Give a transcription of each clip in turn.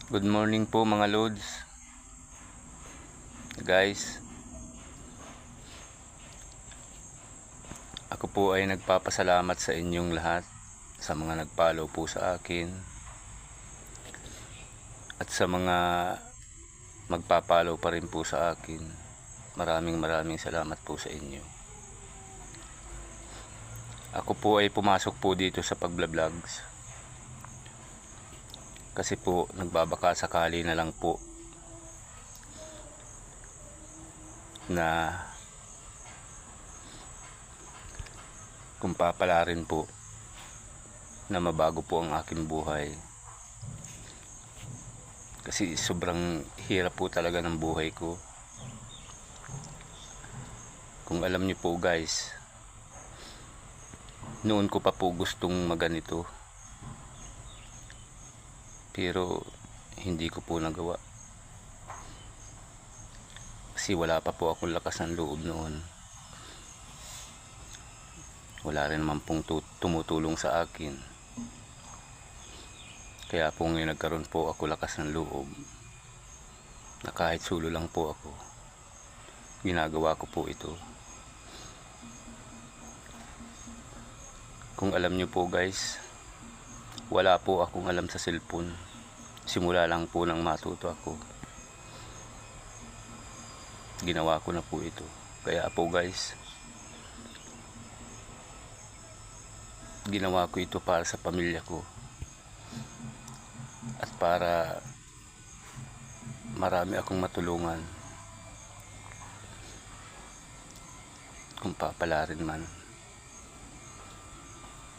Good morning po mga lods. Guys, ako po ay nagpapasalamat sa inyong lahat, sa mga nag-follow po sa akin at sa mga magpa-follow pa rin po sa akin. Maraming salamat po sa inyo. Ako po ay pumasok po dito sa pagla-vlogs kasi po nagbabaka sakali na lang po na kung papalarin po na mabago po ang aking buhay, kasi sobrang hirap po talaga ng buhay ko. Kung alam niyo po guys, noon ko pa po gustong maganito pero hindi ko po nagawa kasi wala pa po akong lakas ng loob noon. Wala rin naman pong tumutulong sa akin, kaya po ngayon nagkaroon po ako lakas ng loob na kahit solo lang po ako, ginagawa ko po ito. Kung alam nyo po guys, wala po akong alam sa cellphone. Simula lang po nang matuto ako, ginawa ko na po ito. Kaya po guys, ginawa ko ito para sa pamilya ko at para marami akong matulungan kung papalarin man.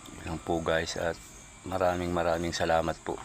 Yun lang po guys, at maraming salamat po.